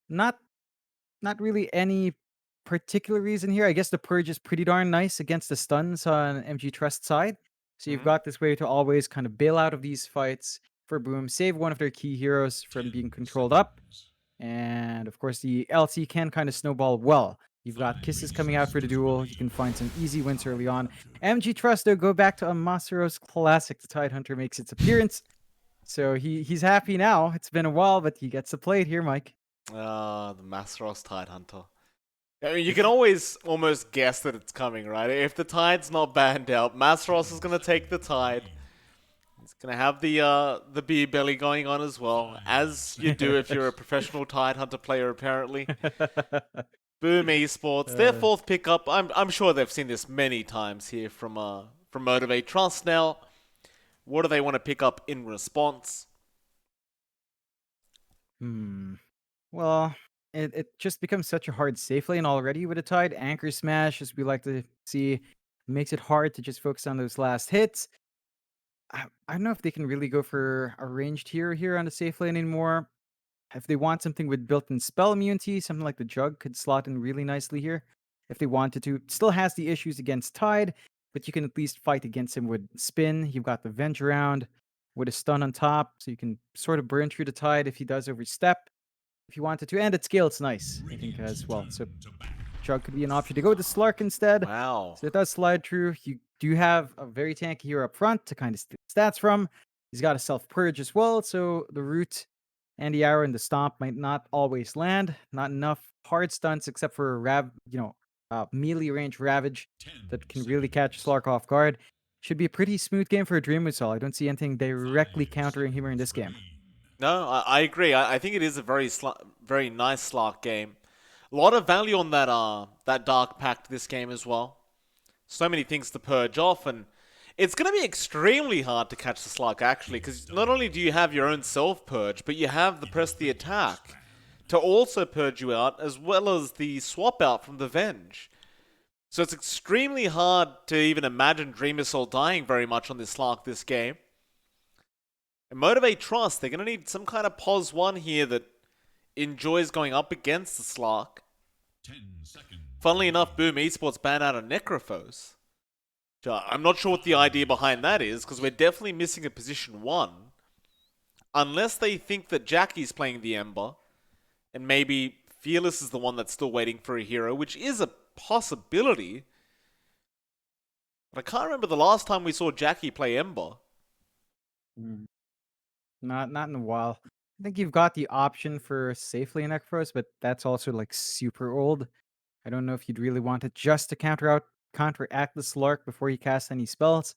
Not not really any particular reason here. I guess the purge is pretty darn nice against the stuns on MG.Trust side. So you've Hmm? got this way to always kind of bail out of these fights for Boom, save one of their key heroes from being 10 controlled up. seconds. And of course, the LC can kind of snowball well. You've 5 got Kisses coming out for the seconds duel. You can remaining. find some easy wins early Time on. to MG.Trust, though, go back to a Masaro's classic. The Tide Hunter makes its appearance. So he's happy now. It's been a while, but he gets to play it here, Mike. Ah, the Masteros Tidehunter. I mean, you can always almost guess that it's coming, right? If the tide's not banned out, Masteros is 10 gonna take the seconds tide. remaining. He's gonna have the beer belly going on as well, 5 as you do if you're a seconds. professional Tidehunter player, apparently. Boom Esports, their Uh, fourth pickup. I'm sure they've seen this many times here from Motivate.Trust now. What do they want to pick up in response? hmm. Well, it just becomes such a hard safe lane already with a Tide. Anchor Smash, as we like to see, makes it hard to just focus on those last hits. I don't know if they can really go for a ranged hero here on the safe lane anymore. If they want something with built-in spell immunity, something like the Jug could slot in really nicely here. If they wanted to, still has the issues against Tide, but you can at least fight against him with Spin. You've got the Venge around with a stun on top, so you can sort of burn through the Tide if he does overstep. If you wanted to, and at scale, it's nice, I think, Radiant as well. So turn to battle. Chug could be an option to go with the Slark instead. Wow. So it does slide through. You do have a very tanky hero up front to kind of steal stats from. He's got a self purge as well, so the root and the arrow and the stomp might not always land. Not enough hard stunts except for melee range ravage 10 that can really catch seconds. Slark off guard. Should be a pretty smooth game for a Dream Whistle. I don't see anything 5 directly countering him in seconds this game. remain. No, I agree. I think it is a very nice Slark game. A lot of value on that Dark Pact this game as well. So many things to purge off, and it's going to be extremely hard to catch the Slark actually, because not only do you have your own self purge, but you have the press the Inhibitors attack banned. to also purge you out, as well as the swap out from the Venge. So it's extremely hard to even imagine Dream Assault dying very much on this Slark this game. And Motivate.Trust, they're going to need some kind of pos 1 here that enjoys going up against the Slark. 10 seconds Funnily enough, remaining. Boom Esports banned out a Necrophos. So I'm not sure what the idea 5 behind that is, because we're seconds. definitely missing a position 1. Unless they think that Jackie's playing the Ember, and maybe Fearless is the one that's still waiting for a hero, which is a possibility. But I can't remember the last time we saw Jackie play Ember. Mm. Not in a while. I think you've got the option for safely in Necros, but that's also like super old. I don't know if you'd really want it just to counteract the Slark before you cast any spells.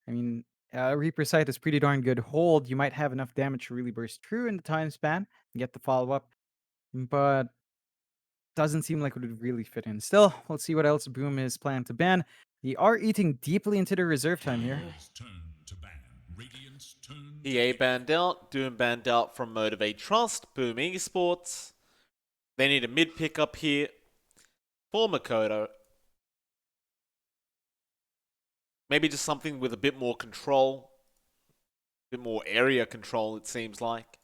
I mean, Reaper Sight is pretty darn good hold. You might have enough damage to really burst through in the time span and get the follow up, but doesn't seem like it would really fit in. Still, let's see what else Boom is planning to ban. They are eating deeply into their reserve time here. Radiant's turn to ban. Radiant's turn to EA pick. banned out, Doom banned out from Motivate.Trust, Boom Esports. They need a mid pickup here for Makoto. Maybe just something with a bit more control, a bit more area control, it seems like.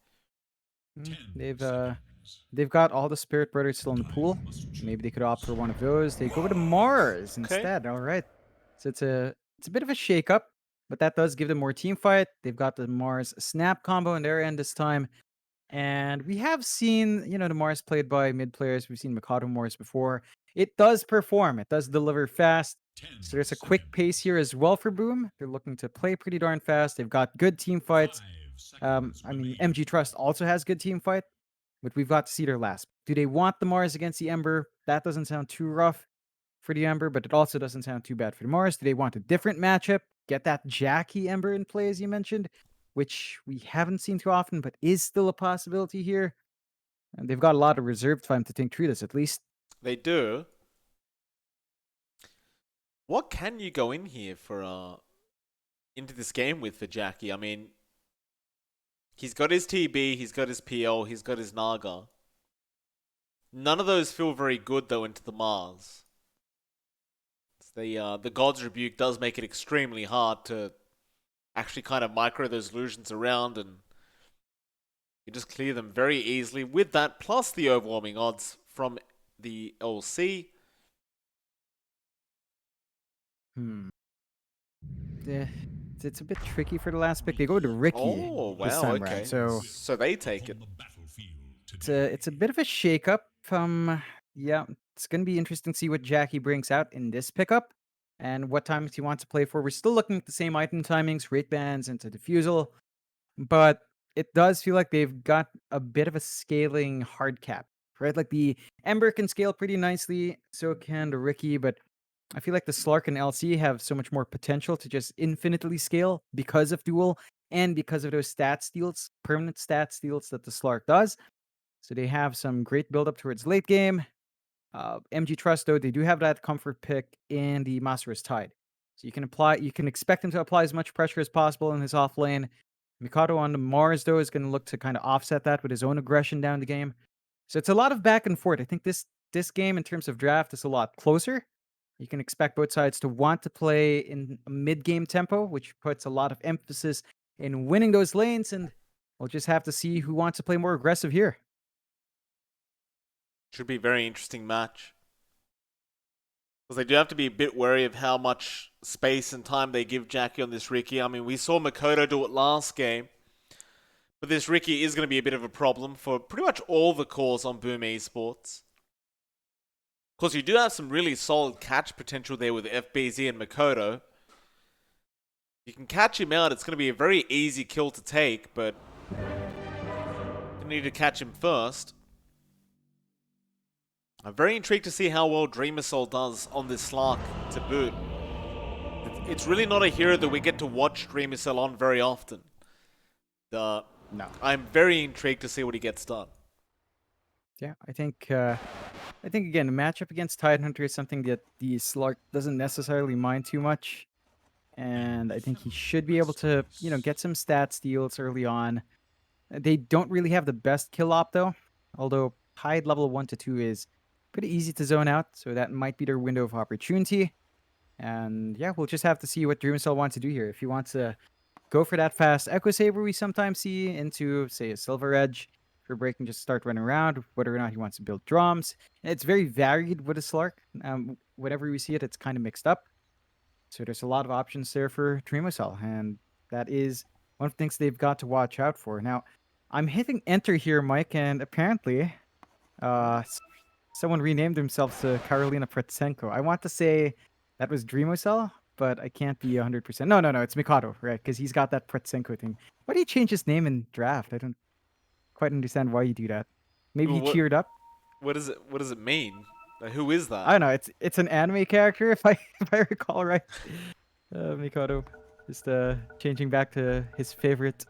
10 They've seconds. they've got all the Spirit Brothers still in the pool. Time must Maybe they choose. could opt for one of those. They go with Mars Okay. instead. All right. So it's a bit of a shakeup, but that does give them more team fight. They've got the Mars snap combo in their end this time. And we have seen, the Mars played by mid players. We've seen Mikado Mars before. It does perform. It does deliver fast. 10 So there's a quick pace seconds. here as well for Boom. They're looking to play pretty darn fast. They've got good team 5 fights. seconds I mean, remaining. MG.Trust also has good team fight, but we've got to see their last. Do they want the Mars against the Ember? That doesn't sound too rough for the Ember, but it also doesn't sound too bad for the Mars. Do they want a different matchup? Get that Jackie Ember in play, as you mentioned, which we haven't seen too often, but is still a possibility here. And they've got a lot of reserve time to think through this, at least. They do. What can you go in here for into this game with for Jackie? I mean, he's got his TB, he's got his PL, he's got his Naga. None of those feel very good though into the Mars. The God's Rebuke does make it extremely hard to actually kind of micro those illusions around and You just clear them very easily with that, plus the overwhelming odds from the LC. Eh, it's a bit tricky for the last pick. They go to Ricky Oh, this wow, time around, okay. so So they take it. On the battlefield it's a bit of a shakeup. Yeah, it's gonna be interesting to see what Jackie brings out in this pickup and what times he wants to play for. We're still looking at the same item timings, rate bands into defusal, but it does feel like they've got a bit of a scaling hard cap, right? Like the Ember can scale pretty nicely, so can the Ricky, but I feel like the Slark and LC have so much more potential to just infinitely scale because of duel and because of those stat steals, permanent stat steals that the Slark does. So they have some great build up towards late game. MG.Trust, though, they do have that comfort pick in the Master's Tide. So you can expect him to apply as much pressure as possible in his off lane. Mikado on the Mars, though, is going to look to kind of offset that with his own aggression down the game. So it's a lot of back and forth. I think this game, in terms of draft, is a lot closer. You can expect both sides to want to play in a mid-game tempo, which puts a lot of emphasis in winning those lanes, and we'll just have to see who wants to play more aggressive here. Should be a very interesting match. Because they do have to be a bit wary of how much space and time they give Jackie on this Ricky. I mean, we saw Makoto do it last game. But this Ricky is going to be a bit of a problem for pretty much all the cores on Boom Esports. Of course, you do have some really solid catch potential there with FBZ and Makoto. You can catch him out, it's going to be a very easy kill to take, but you need to catch him first. I'm very intrigued to see how well Dreamer Soul does on this Slark to boot. It's really not a hero that we get to watch Dreamer Soul on very often. No. I'm very intrigued to see what he gets done. Yeah, I think again, the matchup against Tidehunter is something that the Slark doesn't necessarily mind too much. And I think he should be able to, get some stat steals early on. They don't really have the best kill op though, although Tide level 1 to 2 is pretty easy to zone out, so that might be their window of opportunity. And yeah, we'll just have to see what Dreamcell wants to do here. If he wants to go for that fast Echo Saber we sometimes see into, say, a Silver Edge for break and just start running around, whether or not he wants to build drums. And it's very varied with a Slark. Whenever we see it, it's kind of mixed up. So there's a lot of options there for Dreamcell, and that is one of the things they've got to watch out for. Now, I'm hitting enter here, Mike, and apparently someone renamed themselves to Karolina Pretsenko. I want to say that was Dreamcell, but I can't be 100%. No, it's Mikado, right? Because he's got that Pretsenko thing. Why do you change his name in draft? I don't quite understand why you do that. Maybe he cheered up. What does it mean? Like, who is that? I don't know. It's an anime character, if I recall right. Mikado, just changing back to his favorite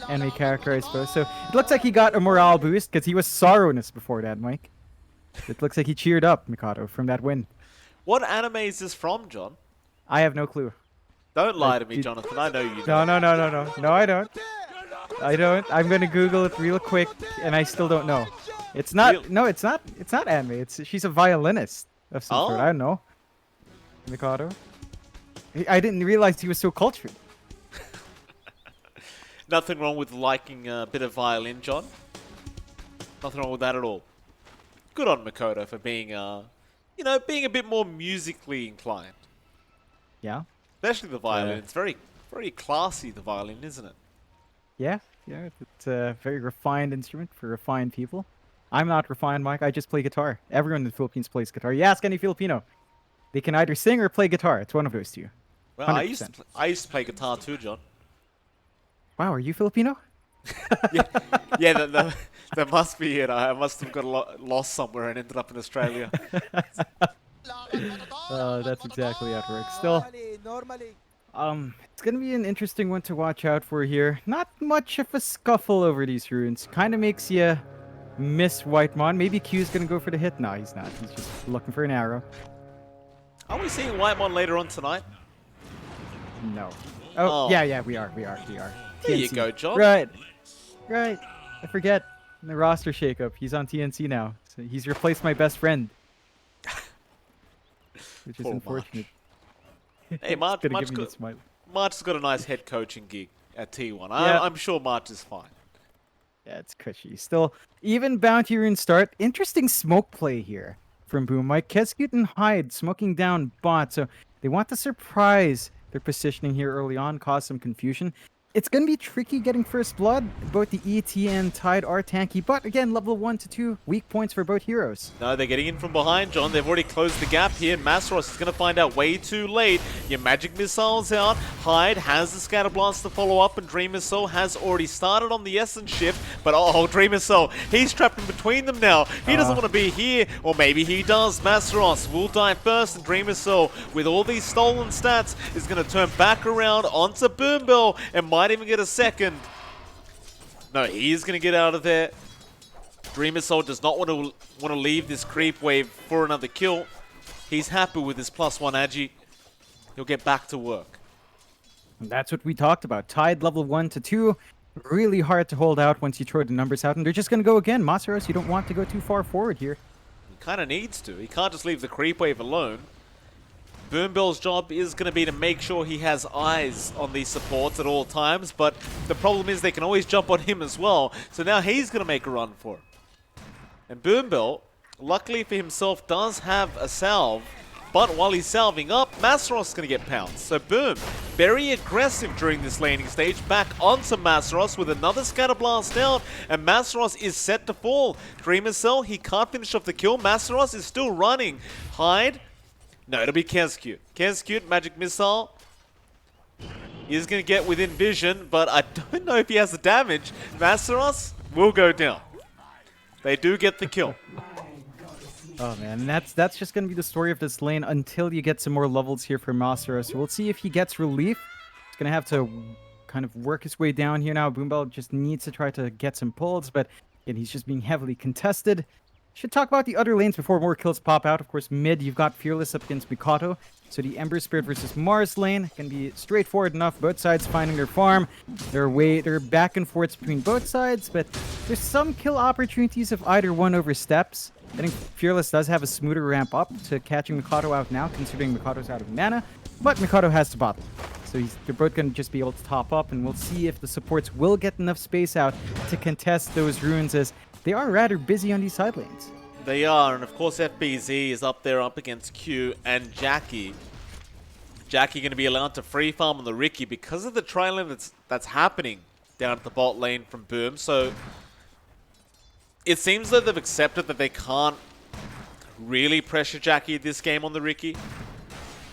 anime character, I suppose. So it looks like he got a morale boost because he was sorrowness before that, Mike. It looks like he cheered up Mikado from that win. What anime is this from, John? I have no clue. Don't lie to me, Jonathan. I know you No, know. no, I don't. I'm gonna Google it real quick, and I still don't know. It's not. Really? No, it's not. It's not anime. She's a violinist of some sort. Oh. I don't know. Mikado. I didn't realize he was so cultured. Nothing wrong with liking a bit of violin, John. Nothing wrong with that at all. Good on Makoto for being, being a bit more musically inclined. Yeah. Especially the violin. It's very, very classy, the violin, isn't it? Yeah. It's a very refined instrument for refined people. I'm not refined, Mike. I just play guitar. Everyone in the Philippines plays guitar. You ask any Filipino, they can either sing or play guitar. It's one of those two. Well, 100%. I used to play guitar too, John. Wow, are you Filipino? Yeah, that must be it. I must have got lost somewhere and ended up in Australia. That's exactly how it works. Still, it's gonna be an interesting one to watch out for here. Not much of a scuffle over these runes. Kind of makes you miss Whitemon. Maybe Q's gonna go for the hit. No, he's not. He's just looking for an arrow. Are we seeing Whitemon later on tonight? No. Oh. Yeah, we are. There you TNC. go, John. Right. I forget. The roster shakeup. He's on TNC now. So he's replaced my best friend. Which is Poor unfortunate. Hey, March Gonna give me the smile. has got a nice head coaching gig at T1. Yeah. I'm sure March is fine. Yeah, it's cushy. Still, even Bounty Rune start. Interesting smoke play here from Boom. Mike Keskut and Hyde smoking down bot. So they want to surprise their positioning here early on, cause some confusion. It's going to be tricky getting first blood. Both the ET and Tide are tanky, but again, level 1 to 2, weak points for both heroes. No, they're getting in from behind, John. They've already closed the gap here. Masros is going to find out way too late. Your magic missile's out. Hyde has the scatter blast to follow up, and Dream Missile has already started on the Essence shift. But oh, Dream Missile, he's trapped in between them now. He doesn't want to be here, or maybe he does. Masros will die first, and Dream Missile, with all these stolen stats, is going to turn back around onto Boombill and might even get a second. No, he is going to get out of there. Dreamer Soul does not want to leave this creep wave for another kill. He's happy with his +1 agi. He'll get back to work. And that's what we talked about. Tide level 1 to 2. Really hard to hold out once you throw the numbers out, and they're just going to go again. Masaros, you don't want to go too far forward here. He kind of needs to. He can't just leave the creep wave alone. Boombill's job is going to be to make sure he has eyes on these supports at all times, but the problem is they can always jump on him as well, so now he's going to make a run for it. And Boombill, luckily for himself, does have a salve, but while he's salving up, Masros is going to get pounced. So Boom, very aggressive during this laning stage, back onto Masros with another scatter blast down, and Masros is set to fall. Dreamer Cell, he can't finish off the kill. Masros is still running. Hyde. No, it'll be Keskut. Keskut, Magic Missile. He's going to get within vision, but I don't know if he has the damage. Masros will go down. They do get the kill. Oh man, and that's just going to be the story of this lane until you get some more levels here for Masaros. So we'll see if he gets relief. He's going to have to kind of work his way down here now. Boombell just needs to try to get some pulls, but again, he's just being heavily contested. Should talk about the other lanes before more kills pop out. Of course, mid, you've got Fearless up against Mikato. So the Ember Spirit versus Mars lane can be straightforward enough. Both sides finding their farm. They're back and forth between both sides, but there's some kill opportunities if either one oversteps. I think Fearless does have a smoother ramp up to catching Mikado out now, considering Mikado's out of mana. But Mikado has the bottom. So they're both going to just be able to top up, and we'll see if the supports will get enough space out to contest those runes, as they are rather busy on these side lanes. They are, and of course FBZ is up there up against Q and Jackie. Jackie going to be allowed to free farm on the Riki because of the trailing that's happening down at the bot lane from Boom. So it seems that they've accepted that they can't really pressure Jackie this game on the Riki.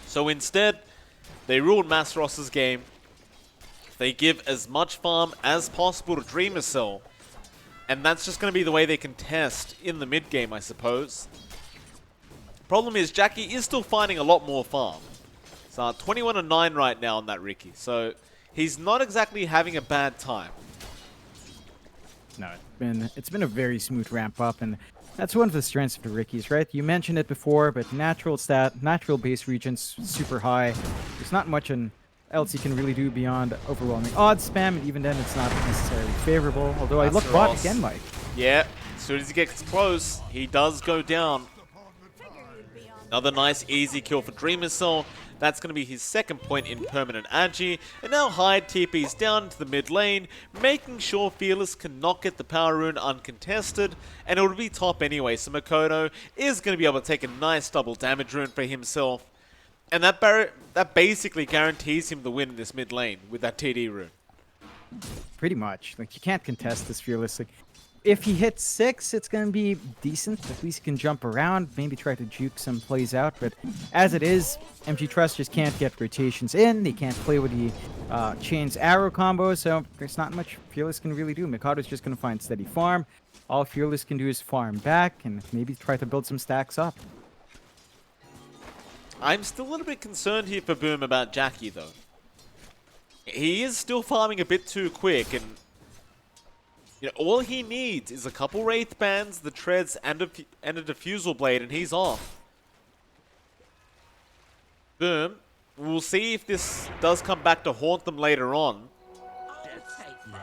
So instead, they ruled Masros's game. They give as much farm as possible to Dreamer Cell. And that's just going to be the way they contest in the mid game, I suppose. Problem is, Jackie is still finding a lot more farm. It's 21-9 right now on that Riki. So he's not exactly having a bad time. No, it's been a very smooth ramp up, and that's one of the strengths of the Rikis, right? You mentioned it before, but natural base regions super high. There's not much else you can really do beyond overwhelming odds spam, and even then it's not necessarily favorable. Although I look bot again, Mike. Yeah, as soon as he gets close, he does go down. Another nice easy kill for Dreamer Soul. That's going to be his second point in permanent agi. And now Hyde TP's down to the mid lane, making sure Fearless cannot get the power rune uncontested. And it would be top anyway, so Makoto is going to be able to take a nice double damage rune for himself. And that basically guarantees him the win in this mid lane with that TD rune. Pretty much. Like, you can't contest this Fearless. Like, if he hits 6, it's going to be decent. At least he can jump around, maybe try to juke some plays out. But as it is, MG.Trust just can't get rotations in. They can't play with the chains arrow combo, so there's not much Fearless can really do. Mikado's just going to find steady farm. All Fearless can do is farm back and maybe try to build some stacks up. I'm still a little bit concerned here for Boom about Jackie, though. He is still farming a bit too quick, and you know, all he needs is a couple Wraith Bands, the Treads, and a Diffusal Blade, and he's off. Boom. We'll see if this does come back to haunt them later on.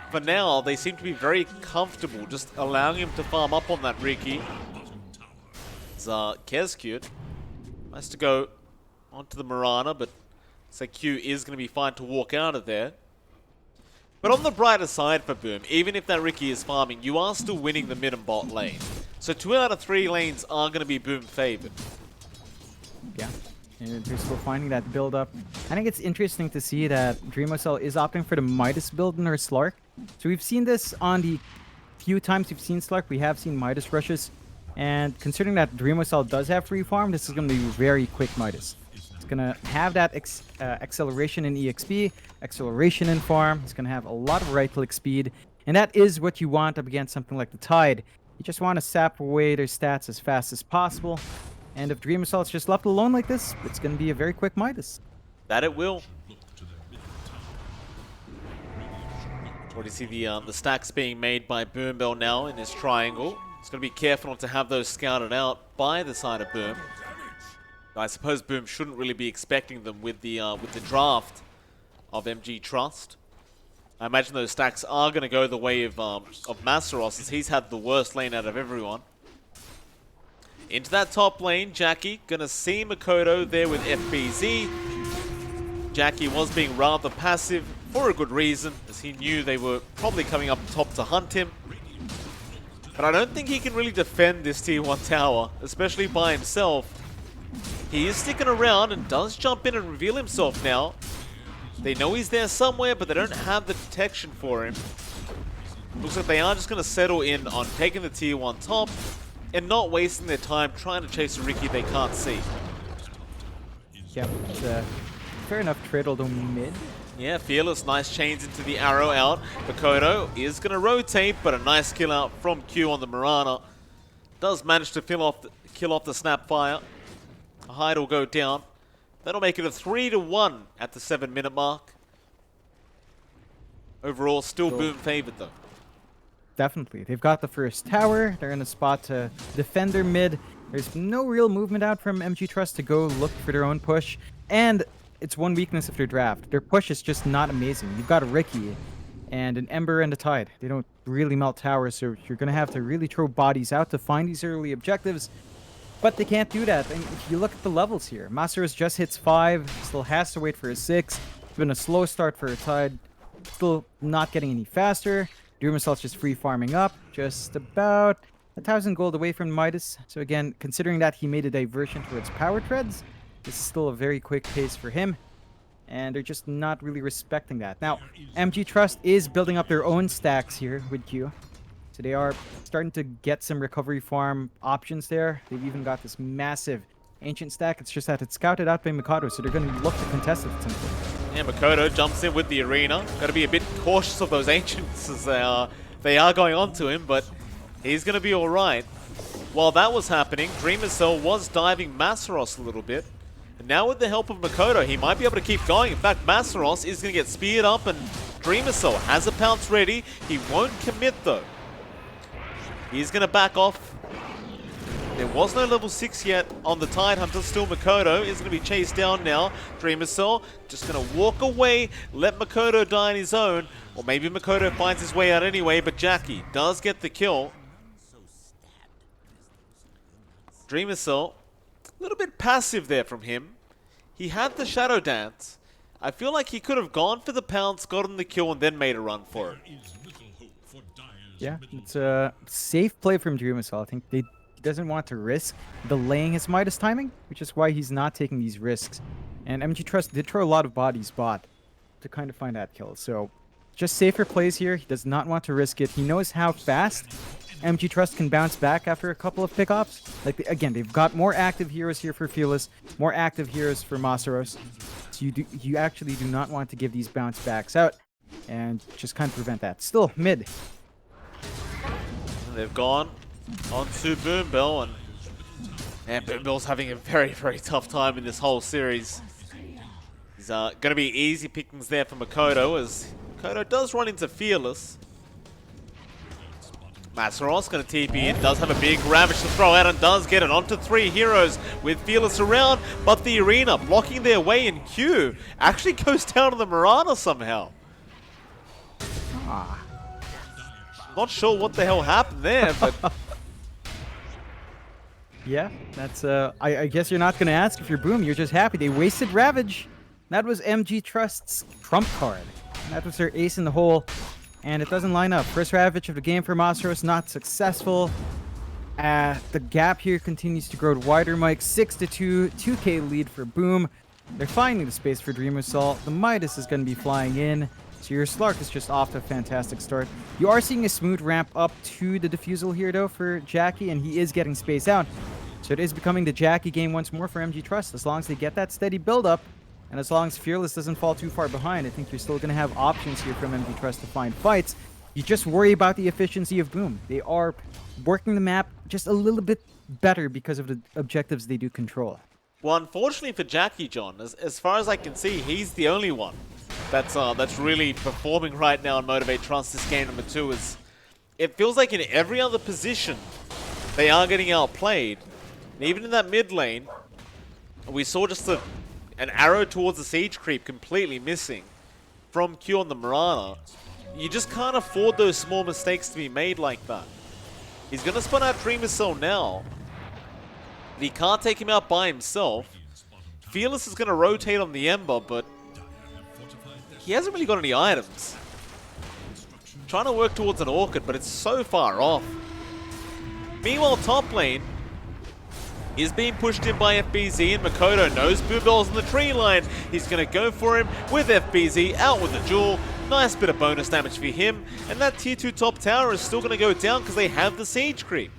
For now, they seem to be very comfortable just allowing him to farm up on that Riki. It's Keskut. Nice to go onto the Mirana, but looks like Q is going to be fine to walk out of there. But on the brighter side for Boom, even if that Riki is farming, you are still winning the mid and bot lane. So 2 out of 3 lanes are going to be Boom favored. Yeah, and they're still finding that build up. I think it's interesting to see that Dreamocell is opting for the Midas build in her Slark. So we've seen this on the few times we've seen Slark, we have seen Midas rushes. And considering that Dreamocell does have free farm, this is going to be very quick Midas. It's going to have that acceleration in EXP, acceleration in farm. It's going to have a lot of right-click speed. And that is what you want up against something like the Tide. You just want to sap away their stats as fast as possible. And if Dreamocell is just left alone like this, it's going to be a very quick Midas. That it will. Already see the stacks being made by Boombell now in his triangle. He's going to be careful not to have those scouted out by the side of Boom. I suppose Boom shouldn't really be expecting them with the draft of MG.Trust. I imagine those stacks are going to go the way of Masaros, as he's had the worst lane out of everyone. Into that top lane, Jackie going to see Makoto there with FBZ. Jackie was being rather passive for a good reason, as he knew they were probably coming up top to hunt him. But I don't think he can really defend this tier 1 tower, especially by himself. He is sticking around and does jump in and reveal himself now. They know he's there somewhere, but they don't have the detection for him. Looks like they are just going to settle in on taking the tier 1 top and not wasting their time trying to chase a Riki they can't see. Yeah, it's fair enough trade, although mid. Yeah, Fearless, nice chains into the arrow out. Makoto is going to rotate, but a nice kill out from Q on the Mirana. Does manage to kill off the Snapfire. A hide will go down. That'll make it a 3-1 at the 7-minute mark. Overall, still Boom favored though. Definitely. They've got the first tower. They're in a spot to defend their mid. There's no real movement out from MG.Trust to go look for their own push. And it's one weakness of their draft. Their push is just not amazing. You've got a Riki and an Ember and a Tide. They don't really melt towers, so you're going to have to really throw bodies out to find these early objectives. But they can't do that. And if you look at the levels here, Masaros just hits 5, still has to wait for a 6. It's been a slow start for a Tide. Still not getting any faster. Dreamocell's just free farming up, just about 1,000 gold away from Midas. So again, considering that he made a diversion towards power treads, this is still a very quick pace for him. And they're just not really respecting that. Now, MG.Trust is building up their own stacks here with Q. So they are starting to get some recovery farm options there. They've even got this massive ancient stack. It's just that it's scouted out by Makoto, so they're going to look to contest it at some point. Yeah, Makoto jumps in with the arena. Got to be a bit cautious of those ancients as they are going on to him, but he's going to be all right. While that was happening, Dreamocell was diving Masaros a little bit. And now with the help of Makoto, he might be able to keep going. In fact, Masaros is going to get speared up, and Dreamocell has a pounce ready. He won't commit, though. He's going to back off. There was no level 6 yet on the Tide Hunter. Still Makoto is going to be chased down now. Dreamocell just going to walk away, let Makoto die on his own. Or maybe Makoto finds his way out anyway, but Jackie does get the kill. Dreamocell, a little bit passive there from him. He had the Shadow Dance. I feel like he could have gone for the pounce, gotten the kill, and then made a run for it. Yeah, it's a safe play from Dreamocell. I think he doesn't want to risk delaying his Midas timing, which is why he's not taking these risks. And MG.Trust did throw a lot of bodies bot to kind of find that kill. So just safer plays here. He does not want to risk it. He knows how fast MG.Trust can bounce back after a couple of pickoffs. Like, again, they've got more active heroes here for Fearless, more active heroes for Masaros. So you actually do not want to give these bounce backs out and just kind of prevent that. Still, mid. They've gone on to Boombell, and Boombell's having a very, very tough time in this whole series. He's going to be easy pickings there for Makoto, as Makoto does run into Fearless. Masaros going to TP in, does have a big Ravage to throw out, and does get it onto 3 heroes with Fearless around, but the arena blocking their way in Q actually goes down to the Mirana somehow. Not sure what the hell happened there, but... Yeah, that's, I guess you're not going to ask if you're Boom. You're just happy. They wasted Ravage. That was MG.Trust's trump card. That was their ace in the hole, and it doesn't line up. First Ravage of the game for Masteros, not successful. The gap here continues to grow wider, Mike. 6-2, 2K lead for Boom. They're finding the space for Dream Assault. The Midas is going to be flying in. So your Slark is just off to a fantastic start. You are seeing a smooth ramp up to the defusal here, though, for Jackie, and he is getting space out. So it is becoming the Jackie game once more for MG.Trust. As long as they get that steady build-up, and as long as Fearless doesn't fall too far behind, I think you're still going to have options here from MG.Trust to find fights. You just worry about the efficiency of Boom. They are working the map just a little bit better because of the objectives they do control. Well, unfortunately for Jackie, John, as far as I can see, he's the only one that's really performing right now in Motivate.Trust. This game number 2 is. It feels like in every other position, they are getting outplayed. And even in that mid lane, we saw just an arrow towards the siege creep completely missing from Q on the Mirana. You just can't afford those small mistakes to be made like that. He's going to spawn out Dream Assault now. He can't take him out by himself. Fearless is going to rotate on the Ember, but he hasn't really got any items. Trying to work towards an Orchid, but it's so far off. Meanwhile, top lane is being pushed in by FBZ, and Makoto knows Boombell's in the tree line. He's going to go for him with FBZ, out with the jewel. Nice bit of bonus damage for him, and that tier 2 top tower is still going to go down because they have the siege creep.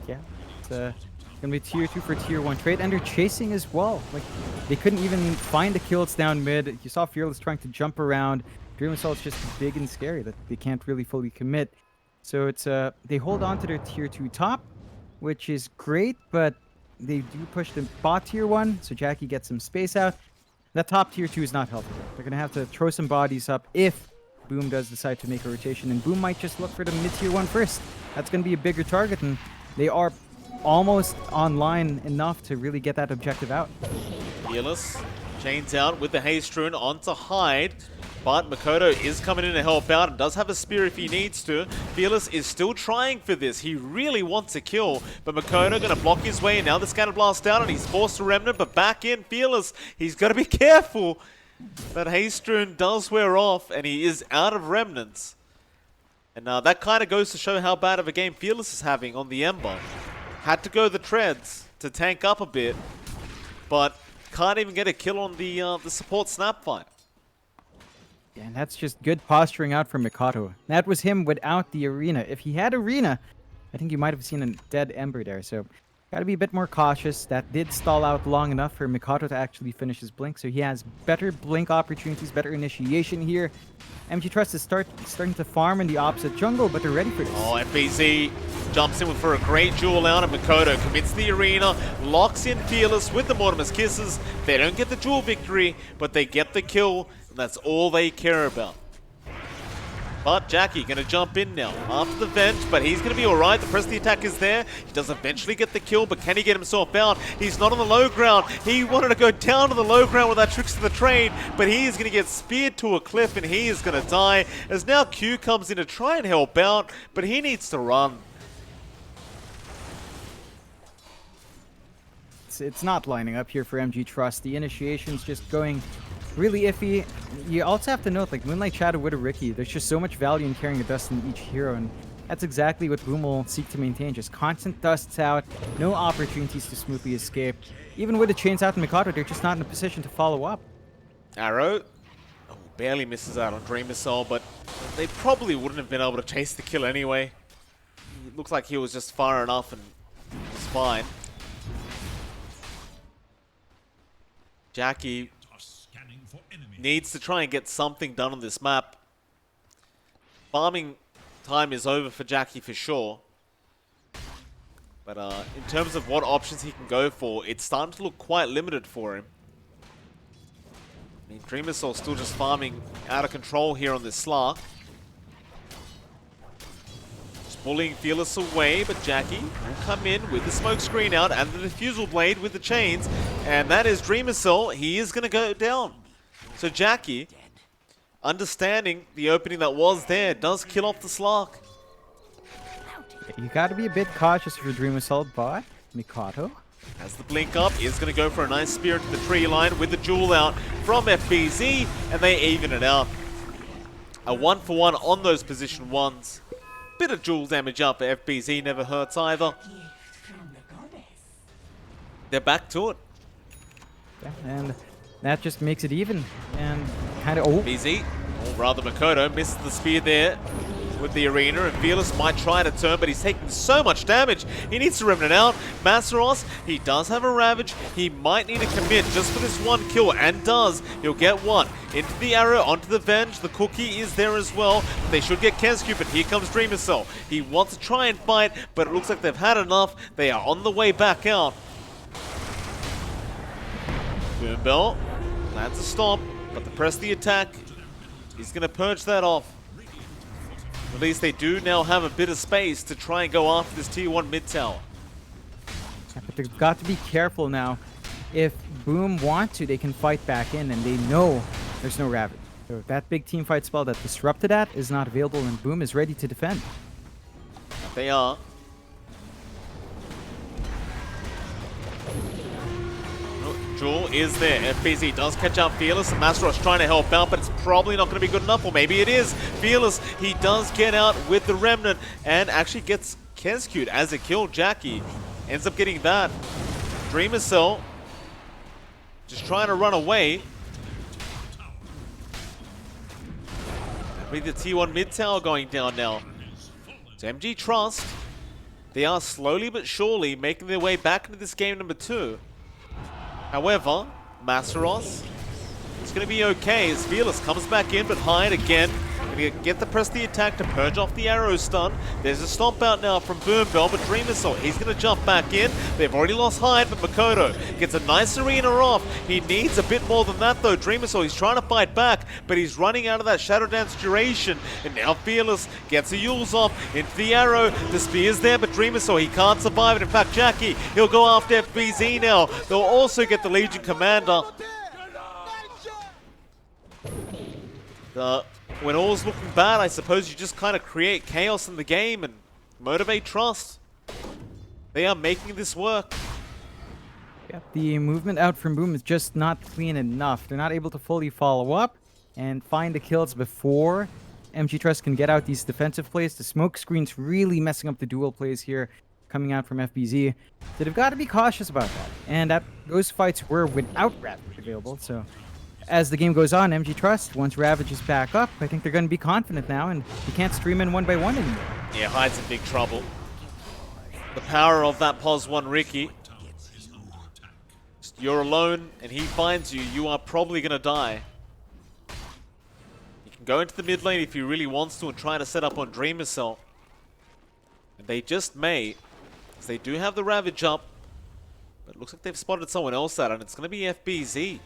Yeah, it's going to be tier 2 for tier 1 trade, and they're chasing as well. Like, they couldn't even find the kills down mid. You saw Fearless trying to jump around. Dream Assault's just big and scary that they can't really fully commit. So it's they hold on to their tier 2 top, which is great, but they do push the bot tier 1, so Jackie gets some space out. That top tier 2 is not helpful. They're going to have to throw some bodies up if Boom does decide to make a rotation, and Boom might just look for the mid tier 1 first. That's going to be a bigger target, and they are almost online enough to really get that objective out. Fearless chains out with the haste rune onto Hyde, but Makoto is coming in to help out and does have a spear if he needs to. Fearless is still trying for this. He really wants a kill, but Makoto going to block his way, and now the Scatter Blast down, and he's forced to Remnant, but back in Fearless. He's got to be careful. That haste rune does wear off, and he is out of Remnants. And that kind of goes to show how bad of a game Fearless is having on the Ember. Had to go the treads to tank up a bit, but can't even get a kill on the support Snapfire. Yeah, and that's just good posturing out from Mikato. That was him without the arena. If he had arena, I think you might have seen a dead Ember there. So gotta be a bit more cautious. That did stall out long enough for Mikato to actually finish his blink. So he has better blink opportunities, better initiation here. MG.Trust is starting to farm in the opposite jungle, but they're ready for this. Oh, FBZ jumps in for a great jewel out, and Makoto commits the arena, locks in Fearless with the Mortimer's Kisses. They don't get the jewel victory, but they get the kill, and that's all they care about. But Jackie going to jump in now after the vent, but he's going to be alright. The press the attack is there. He does eventually get the kill, but can he get himself out? He's not on the low ground. He wanted to go down to the low ground with that tricks to the trade, but he is going to get speared to a cliff, and he is going to die. As now Q comes in to try and help out, but he needs to run. It's not lining up here for MG.Trust. The initiation's just going really iffy. You also have to note, like, Moonlight Shadow with a Riki, there's just so much value in carrying the dust in each hero, and that's exactly what Boom will seek to maintain. Just constant dusts out, no opportunities to smoothly escape. Even with the chains out in Mikado, they're just not in a position to follow up. Arrow barely misses out on Dream Assault, but they probably wouldn't have been able to chase the kill anyway. It looks like he was just far enough and it's fine. Jackie needs to try and get something done on this map. Farming time is over for Jackie for sure. But in terms of what options he can go for, it's starting to look quite limited for him. I mean, Dream Assault still just farming out of control here on this Slark. Just bullying Fearless away, but Jackie will come in with the smoke screen out and the diffusal blade with the chains. And that is Dream Assault. He is going to go down. So Jackie, understanding the opening that was there, does kill off the Slark. You gotta be a bit cautious for Dream Assault bot, Mikado. As the blink up is going to go for a nice spear into the tree line with the jewel out from FBZ, and they even it out. A 1-for-1 on those position ones. Bit of jewel damage up, but FBZ never hurts either. They're back to it. Yeah, and that just makes it even. And kind of, oh, BZ, or rather Makoto, misses the spear there with the arena, and Fearless might try to turn, but he's taking so much damage. He needs to remnant out. Masaros, he does have a Ravage. He might need to commit just for this one kill, and does. He'll get one. Into the arrow, onto the Venge. The cookie is there as well. They should get Kensku, but here comes Dreamer Cell. He wants to try and fight, but it looks like they've had enough. They are on the way back out. Boombell lands a stomp, but to press the attack, he's going to purge that off. At least they do now have a bit of space to try and go after this tier 1 mid tower. but they've got to be careful now. If Boom want to, they can fight back in, and they know there's no Ravage. So that big team fight spell that disrupted that is not available, and Boom is ready to defend. They are. Jewel is there. FBZ does catch out Fearless, and Masteros trying to help out, but it's probably not going to be good enough, or maybe it is. Fearless, he does get out with the Remnant, and actually gets Kenscued as it killed Jackie. Ends up getting that. Dreamer Cell just trying to run away. With the T1 mid tower going down now. So MG.Trust, they are slowly but surely making their way back into this game number 2. However, Masaros is going to be okay as Fearless comes back in, but Hyde again. Going to get the press the attack to purge off the arrow stun. There's a stomp out now from Boombell, but Dreamer Cell, he's going to jump back in. They've already lost Hyde, but Makoto gets a nice arena off. He needs a bit more than that though. Dreamer Cell, he's trying to fight back, but he's running out of that Shadow Dance duration. And now Fearless gets a Yule's off into the arrow. The spear's there, but Dreamer Cell, he can't survive it. In fact, Jackie, he'll go after FBZ now. They'll also get the Legion Commander. When all's looking bad, I suppose you just kind of create chaos in the game and Motivate.Trust. They are making this work. Yeah, the movement out from Boom is just not clean enough. They're not able to fully follow up and find the kills before MG.Trust can get out these defensive plays. The smoke screen's really messing up the dual plays here coming out from FBZ. So they've got to be cautious about that. And those fights were without Ravage available, so as the game goes on, MG.Trust, once Ravage is back up, I think they're going to be confident now, and you can't stream in 1 by 1 anymore. Yeah, Hyde's in big trouble. The power of that Pos 1 Ricky. Just you're alone, and he finds you, you are probably going to die. You can go into the mid lane if he really wants to and try to set up on Dreamer Cell. And they just may, because they do have the Ravage up. But it looks like they've spotted someone else out, and it's going to be FBZ.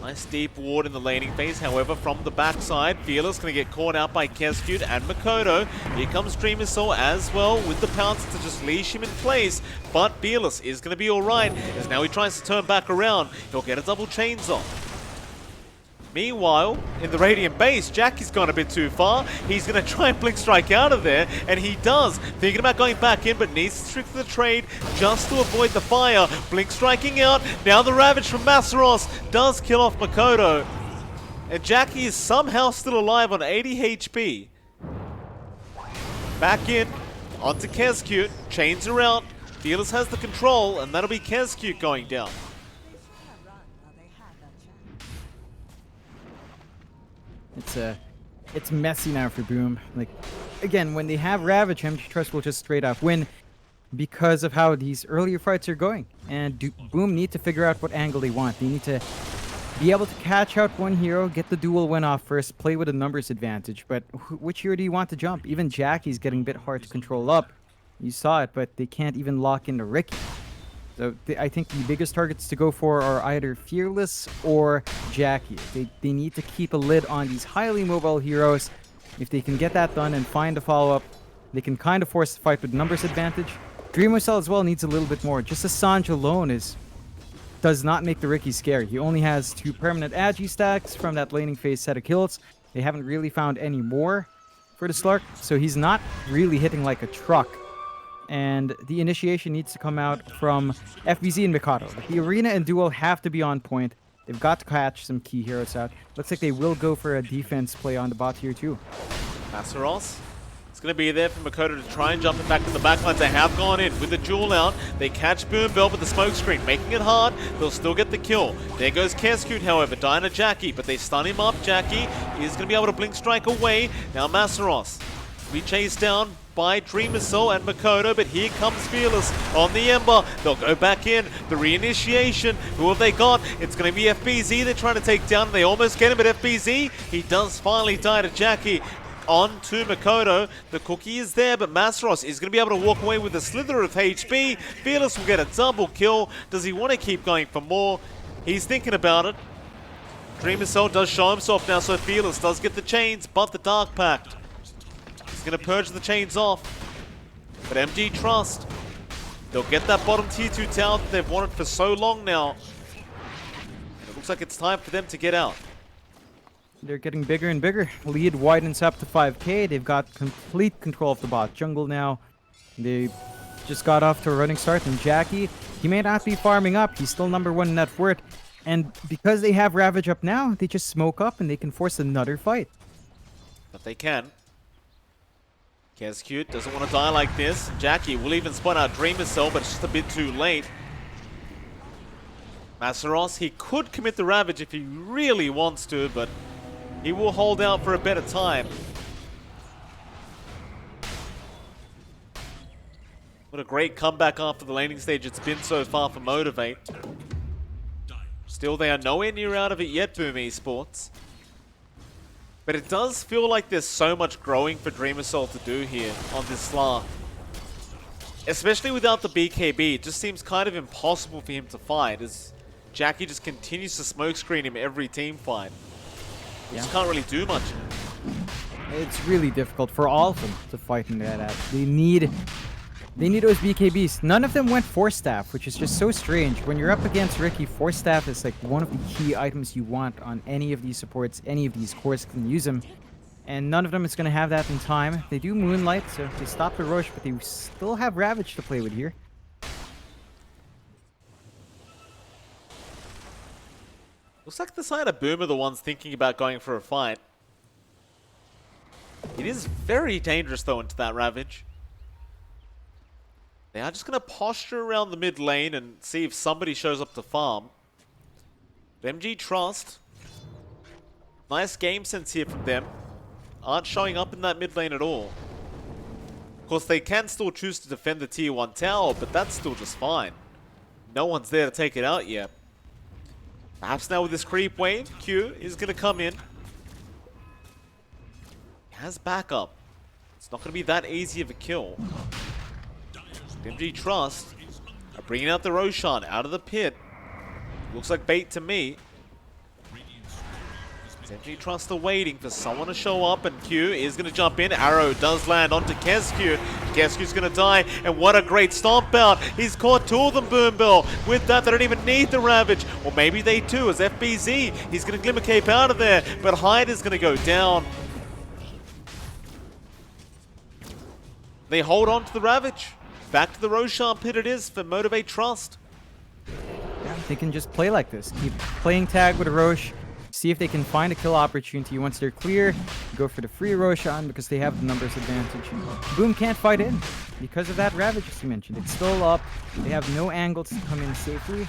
Nice deep ward in the laning phase, however, from the backside, Fearless going to get caught out by Kenscued and Makoto. Here comes Dreamer Cell as well with the pounce to just leash him in place, but Fearless is going to be alright as now he tries to turn back around. He'll get a double chainsaw. Meanwhile, in the Radiant base, Jackie's gone a bit too far. He's going to try and Blink Strike out of there, and he does. Thinking about going back in, but needs to stick to the trade just to avoid the fire. Blink Striking out. Now the Ravage from Masaros does kill off Makoto. And Jackie is somehow still alive on 80 HP. Back in, onto Kenscute. Chains are out. Fearless has the control, and that'll be Kenscute going down. It's messy now for Boom. Like, again, when they have Ravage, MG.Trust will just straight up win because of how these earlier fights are going. And Boom need to figure out what angle they want. They need to be able to catch out one hero, get the dual win off first, play with a numbers advantage. But which hero do you want to jump? Even Jackie's getting a bit hard to control up. You saw it, but they can't even lock into Ricky. So I think the biggest targets to go for are either Fearless or Jackie. They need to keep a lid on these highly mobile heroes. If they can get that done and find a follow-up, they can kind of force the fight with numbers advantage. Dreamer Cell as well needs a little bit more. Just a Sanj alone does not make the Ricky scary. He only has 2 permanent Agi stacks from that laning phase set of kills. They haven't really found any more for the Slark, so he's not really hitting like a truck and the initiation needs to come out from FBZ and Mikado. The arena and duo have to be on point. They've got to catch some key heroes out. Looks like they will go for a defense play on the bot here too. Masaros. It's going to be there for Makoto to try and jump it back in the backlines. They have gone in with the duel out. They catch Boom Bell with the smoke screen, making it hard. They'll still get the kill. There goes Keskute, however, dying to Jackie, but they stun him up. Jackie is going to be able to blink strike away. Now Masaros be chased down by Dreamer Soul and Makoto, but here comes Fearless on the Ember. They'll go back in. The reinitiation. Who have they got? It's going to be FBZ they're trying to take down. They almost get him, but FBZ, he does finally die to Jackie. On to Makoto. The cookie is there, but Masaros is going to be able to walk away with a slither of HP. Fearless will get a double kill. Does he want to keep going for more? He's thinking about it. Dreamer Soul does show himself now, so Fearless does get the chains, but the Dark Pact. He's going to purge the chains off. But MG.Trust, they'll get that bottom tier 2 tower that they've wanted for so long now. It looks like it's time for them to get out. They're getting bigger and bigger. Lead widens up to 5k. They've got complete control of the bot jungle now. They just got off to a running start. And Jackie, he may not be farming up. He's still #1 net worth. And because they have Ravage up now, they just smoke up and they can force another fight. But they can. Keskute doesn't want to die like this. Jackie will even spot out Dreamer Cell, but it's just a bit too late. Masaros, he could commit the Ravage if he really wants to, but he will hold out for a better time. What a great comeback after the laning stage it's been so far for Motivate. Still, they are nowhere near out of it yet, Boom Esports. But it does feel like there's so much growing for Dreamer Soul to do here on this Slar. Especially without the BKB, it just seems kind of impossible for him to fight, as Jackie just continues to smokescreen him every team fight. He just can't really do much. It's really difficult for all of them to fight in that. They need those BKBs. None of them went Force Staff, which is just so strange. When you're up against Ricky, Force Staff is like one of the key items you want on any of these supports. Any of these cores can use them. And none of them is going to have that in time. They do Moonlight, so they stop the rush, but they still have Ravage to play with here. Looks like the side of Boom are the ones thinking about going for a fight. It is very dangerous though into that Ravage. They are just going to posture around the mid lane and see if somebody shows up to farm. MG.Trust, nice game sense here from them. Aren't showing up in that mid lane at all. Of course, they can still choose to defend the tier 1 tower, but that's still just fine. No one's there to take it out yet. Perhaps now with this creep wave, Q is going to come in. He has backup. It's not going to be that easy of a kill. MG.Trust are bringing out the Roshan out of the pit. Looks like bait to me. MG.Trust are waiting for someone to show up, and Q is going to jump in. Arrow does land onto Keskute. Keskute's going to die, and what a great stomp out. He's caught 2 of them, Boom Bell. With that, they don't even need the Ravage. Or maybe they do, as FBZ. He's going to Glimmer Cape out of there, but Hyde is going to go down. They hold on to the Ravage. Back to the Roshan pit it is for Motivate.Trust. Yeah, they can just play like this. Keep playing tag with a Roche. See if they can find a kill opportunity. Once they're clear, go for the free Roshan because they have the numbers advantage. Boom can't fight in because of that Ravage, as you mentioned. It's still up. They have no angles to come in safely.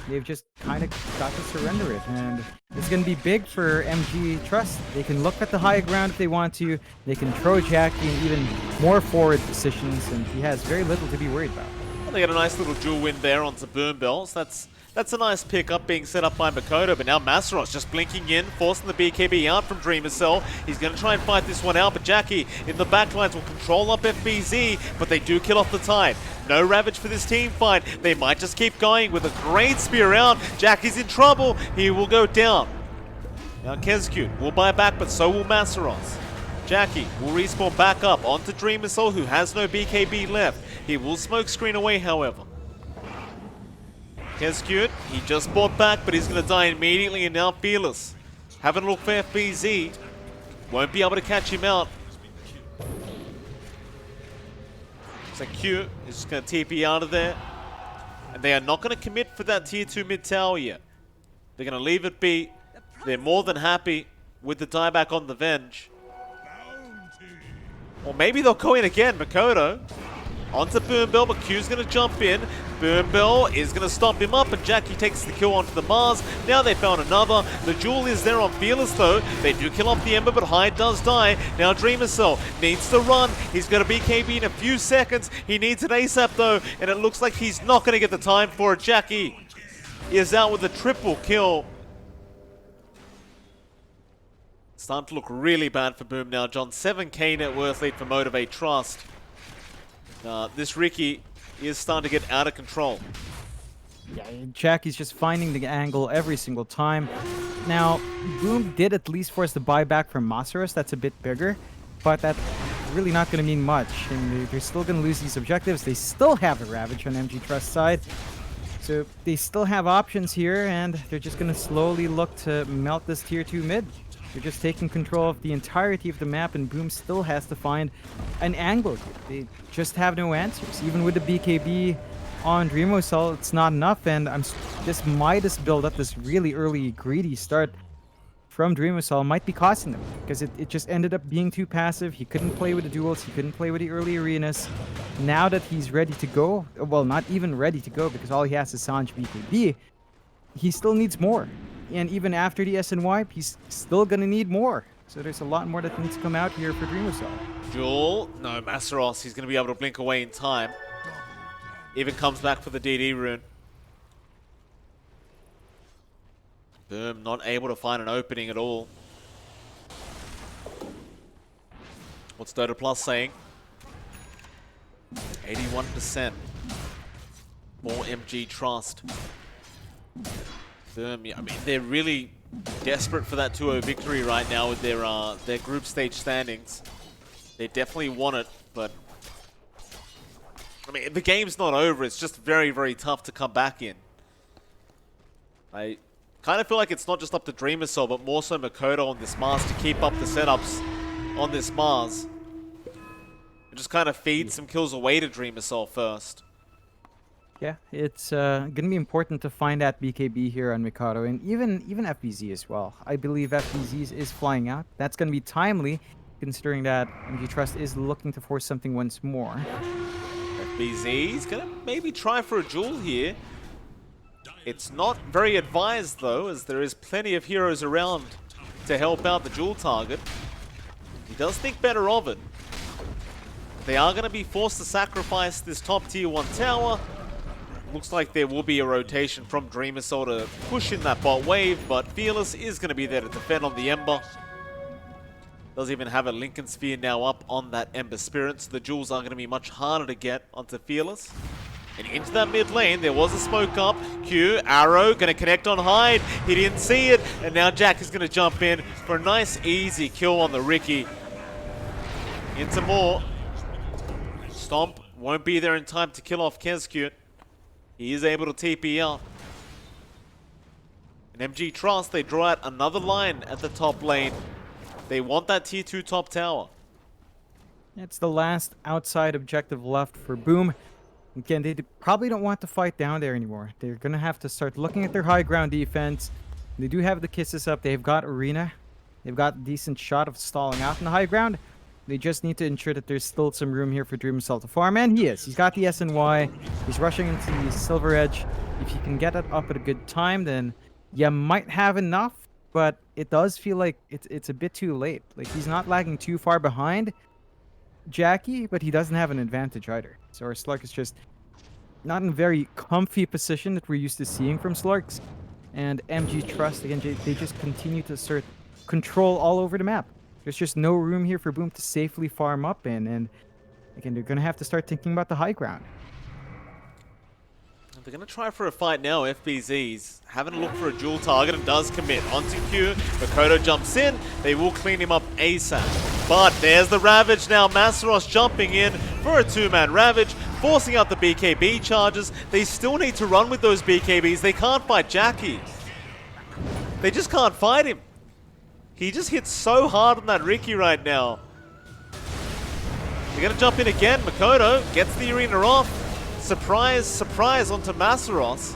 They've just kind of got to surrender it. And it's going to be big for MG.Trust. They can look at the high ground if they want to. They can throw Jackie in even more forward positions, and he has very little to be worried about. Well, they got a nice little dual win there onto Boom Bells. That's a nice pickup being set up by Makoto, but now Masaros just blinking in, forcing the BKB out from Dreamer Cell. He's going to try and fight this one out, but Jackie in the backlines will control up FBZ, but they do kill off the Tide. No Ravage for this team fight. They might just keep going with a great spear out. Jackie's in trouble. He will go down. Now Keskute will buy back, but so will Masaros. Jackie will respawn back up onto Dreamer Cell, who has no BKB left. He will smoke screen away, however. Keskute, he just bought back, but he's going to die immediately, and now Fearless. Having a look for FBZ. Won't be able to catch him out. So Q is just going to TP out of there. And they are not going to commit for that tier 2 mid tower yet. They're going to leave it be. They're more than happy with the dieback on the Venge. Or maybe they'll go in again. Makoto onto Boombill, but Q's going to jump in. Boombill is going to stomp him up, and Jackie takes the kill onto the Mars. Now they found another. The Jewel is there on Fearless, though. They do kill off the Ember, but Hyde does die. Now Dreamer Cell needs to run. He's going to BKB in a few seconds. He needs it ASAP, though, and it looks like he's not going to get the time for it. Jackie is out with a triple kill. Starting to look really bad for Boom now, John. 7k net worth lead for Motivate.Trust. This Ricky is starting to get out of control. Yeah, Jackie's just finding the angle every single time. Now, Boom did at least force the buyback from Masaros. That's a bit bigger, but that's really not going to mean much. And they're still going to lose these objectives. They still have a Ravage on MG.Trust side. So they still have options here, and they're just going to slowly look to melt this tier 2 mid. They're just taking control of the entirety of the map, and Boom still has to find an angle here. They just have no answers. Even with the BKB on Dreamocell, it's not enough, and this Midas build up, this really early greedy start from Dreamocell might be costing them, because it just ended up being too passive. He couldn't play with the duels, he couldn't play with the early arenas. Now that he's ready to go, well, not even ready to go, because all he has is Sanj BKB, he still needs more. And even after the SNY, he's still going to need more. So there's a lot more that needs to come out here for Dreamocell. Jewel, no, Masaros, he's going to be able to blink away in time. Even comes back for the DD rune. Boom, not able to find an opening at all. What's Dota Plus saying? 81%. More MG.Trust. Boom, yeah, I mean, they're really desperate for that 2-0 victory right now with their group stage standings. They definitely want it, but I mean, the game's not over. It's just very, very tough to come back in. I kind of feel like it's not just up to Dreamocell, but more so Makoto on this Mars to keep up the setups on this Mars. And just kind of feed some kills away to Dreamocell first. Yeah, it's going to be important to find that BKB here on Mikado, and even FBZ as well. I believe FBZ is flying out. That's going to be timely, considering that MG.Trust is looking to force something once more. FBZ's going to maybe try for a duel here. It's not very advised, though, as there is plenty of heroes around to help out the duel target. He does think better of it. They are going to be forced to sacrifice this top tier 1 tower. Looks like there will be a rotation from Dreamocell to push in that bot wave, but Fearless is going to be there to defend on the Ember. Does even have a Lincoln Sphere now up on that Ember Spirit, so the jewels are going to be much harder to get onto Fearless. And into that mid lane, there was a smoke up. Q, arrow, going to connect on Hyde. He didn't see it, and now Jack is going to jump in for a nice, easy kill on the Ricky. Into more. Stomp won't be there in time to kill off Kezcute. He is able to TP out. And MG.Trust, they draw out another line at the top lane. They want that tier 2 top tower. It's the last outside objective left for Boom. Again, they probably don't want to fight down there anymore. They're going to have to start looking at their high ground defense. They do have the kisses up. They've got Arena. They've got a decent shot of stalling out in the high ground. They just need to ensure that there's still some room here for Dreamocell to farm, and he is. He's got the SNY. He's rushing into the Silver Edge. If you can get it up at a good time, then you might have enough, but it does feel like it's a bit too late. Like, he's not lagging too far behind Jackie, but he doesn't have an advantage either. So our Slark is just not in a very comfy position that we're used to seeing from Slarks. And MG.Trust, again, they just continue to assert control all over the map. There's just no room here for Boom to safely farm up in, and again, they're going to have to start thinking about the high ground. They're going to try for a fight now. FBZ's having a look for a dual target and does commit. Onto Q, Makoto jumps in. They will clean him up ASAP. But there's the Ravage now. Masaros jumping in for a 2-man Ravage, forcing out the BKB charges. They still need to run with those BKBs. They can't fight Jackie. They just can't fight him. He just hits so hard on that Ricky right now. They're going to jump in again. Makoto gets the arena off. Surprise, surprise onto Masaros.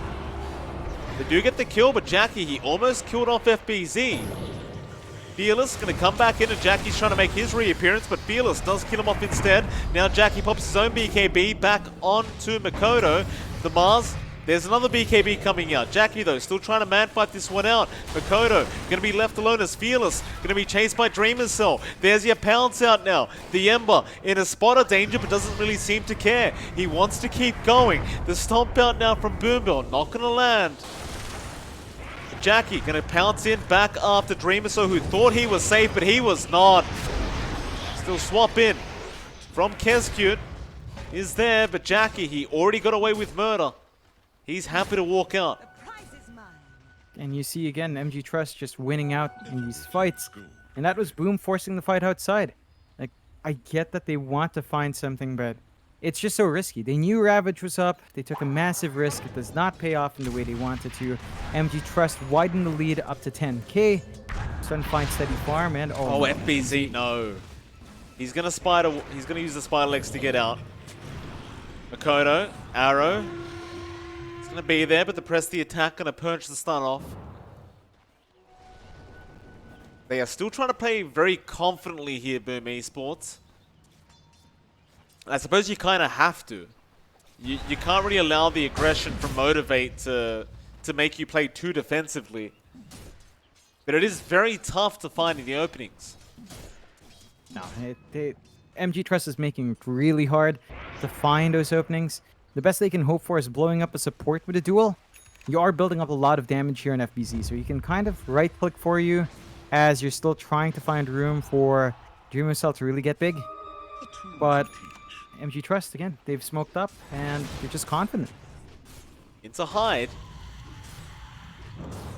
They do get the kill, but Jackie, he almost killed off FBZ. Fearless going to come back in, and Jackie's trying to make his reappearance, but Fearless does kill him off instead. Now Jackie pops his own BKB back onto Makoto. The Mars, there's another BKB coming out. Jackie, though, still trying to man-fight this one out. Makoto going to be left alone as Fearless, going to be chased by Dreamer Cell. There's your pounce out now. The Ember in a spot of danger, but doesn't really seem to care. He wants to keep going. The stomp out now from Boombill, not going to land. Jackie going to pounce in back after Dreamer Cell, who thought he was safe, but he was not. Still swap in from Kescute is there, but Jackie, he already got away with murder. He's happy to walk out. And you see again MG.Trust just winning out in these fights. And that was Boom forcing the fight outside. Like, I get that they want to find something, but it's just so risky. They knew Ravage was up. They took a massive risk. It does not pay off in the way they wanted to. MG.Trust widened the lead up to 10k. Starting to find steady farm and oh FBZ, no. He's gonna use the spider legs to get out. Makoto, arrow. It's gonna be there, but the press the attack, gonna purge the stun off. They are still trying to play very confidently here, Boom Esports. I suppose you kind of have to. You can't really allow the aggression from Motivate to make you play too defensively. But it is very tough to find in the openings. No, MG.Trust is making it really hard to find those openings. The best they can hope for is blowing up a support with a duel. You are building up a lot of damage here in FBZ, so you can kind of right-click for you as you're still trying to find room for Dreamer Cell to really get big. But MG.Trust, again, they've smoked up, and they're just confident. Into hide.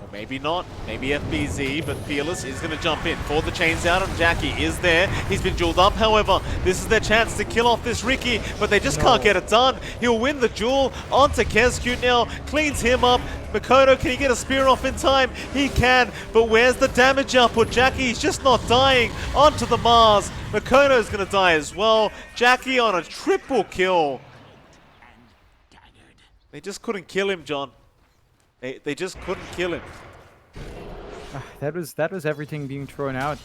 Or maybe not. Maybe FBZ, but Fearless is going to jump in. For the chains out, and Jackie is there. He's been jeweled up, however. This is their chance to kill off this Ricky, but they just can't get it done. He'll win the duel onto Kescute now. Cleans him up. Makoto, can he get a spear off in time? He can, but where's the damage output? Jackie's just not dying. Onto the Mars. Makoto's going to die as well. Jackie on a triple kill. They just couldn't kill him, John. They just couldn't kill him. That was everything being thrown out.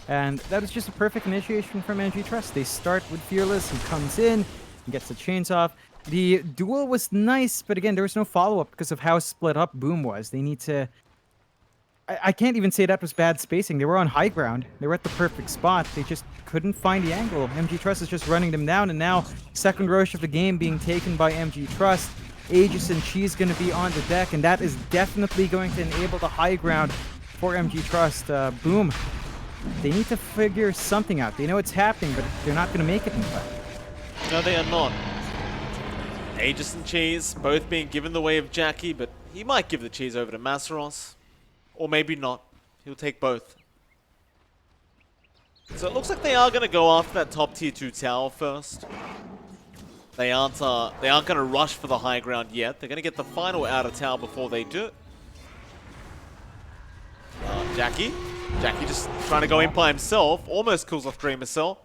And that was just a perfect initiation from MG.Trust. They start with Fearless, he comes in, and gets the chains off. The duel was nice, but again, there was no follow-up because of how split up Boom was. They need to... I can't even say that was bad spacing. They were on high ground. They were at the perfect spot. They just couldn't find the angle. MG.Trust is just running them down, and now second Roche of the game being taken by MG.Trust. Aegis and Cheese going to be on the deck, and that is definitely going to enable the high ground for MG.Trust. Boom. They need to figure something out. They know it's happening, but they're not going to make it in time. No, they are not. Aegis and Cheese both being given the way of Jackie, but he might give the cheese over to Masaros. Or maybe not. He'll take both. So it looks like they are going to go after that top tier 2 tower first. They aren't going to rush for the high ground yet. They're going to get the final outer tower before they do. Jackie just trying to go in by himself. Almost kills off Dreamer Cell.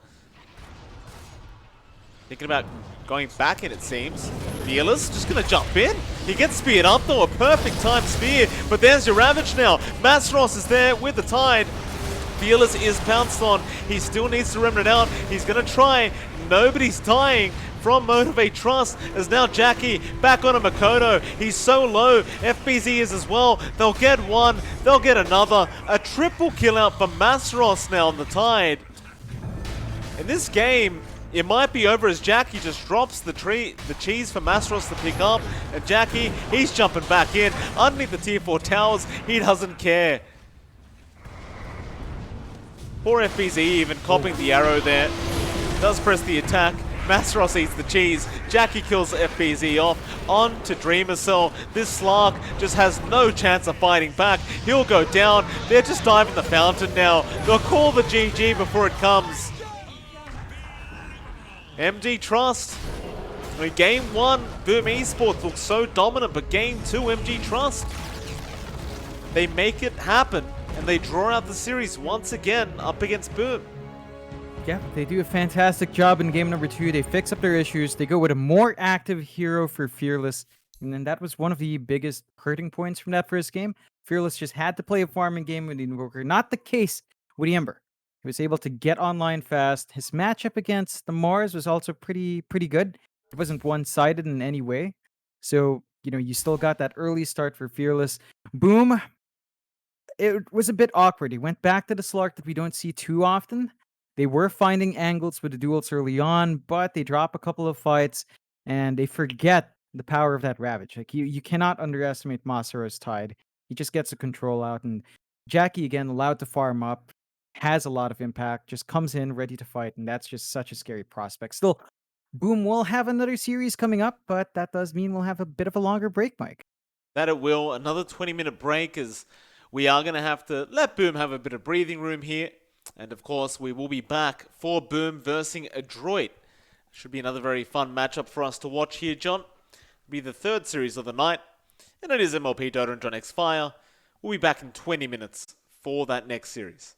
Thinking about going back in, it seems. Fearless just going to jump in. He gets speared up though. A perfect timed spear. But there's your Ravage now. Masros is there with the tide. Fearless is pounced on. He still needs to remnant out. He's going to try. Nobody's dying from Motivate.Trust as now Jackie back on a Makoto. He's so low. FBZ is as well. They'll get one. They'll get another. A triple kill out for Masros now on the tide. In this game, it might be over as Jackie just drops the cheese for Masros to pick up. And Jackie, he's jumping back in underneath the tier 4 towers. He doesn't care. Poor FBZ even copping the arrow there. Does press the attack. Masros eats the cheese. Jackie kills FBZ off. On to Dreamer Cell. This Slark just has no chance of fighting back. He'll go down. They're just diving the fountain now. They'll call the GG before it comes. MG.Trust. I mean, game 1, Boom Esports looks so dominant, but game 2, MG.Trust. They make it happen, and they draw out the series once again up against Boom. Yeah, they do a fantastic job in game number 2. They fix up their issues. They go with a more active hero for Fearless. And then that was one of the biggest hurting points from that first game. Fearless just had to play a farming game with the Invoker. Not the case with the Ember. He was able to get online fast. His matchup against the Mars was also pretty good. It wasn't one-sided in any way. So, you still got that early start for Fearless. Boom, it was a bit awkward. He went back to the Slark that we don't see too often. They were finding angles with the duels early on, but they drop a couple of fights and they forget the power of that Ravage. Like you cannot underestimate Masaro's Tide. He just gets a control out, and Jackie again allowed to farm up, has a lot of impact, just comes in ready to fight, and that's just such a scary prospect. Still, Boom will have another series coming up, but that does mean we'll have a bit of a longer break, Mike. That it will. Another 20-minute break, as we are going to have to let Boom have a bit of breathing room here. And of course, we will be back for Boom versing Adroit. Should be another very fun matchup for us to watch here, John. It'll be the third series of the night. And it is MLP Dota and JohnXFire. We'll be back in 20 minutes for that next series.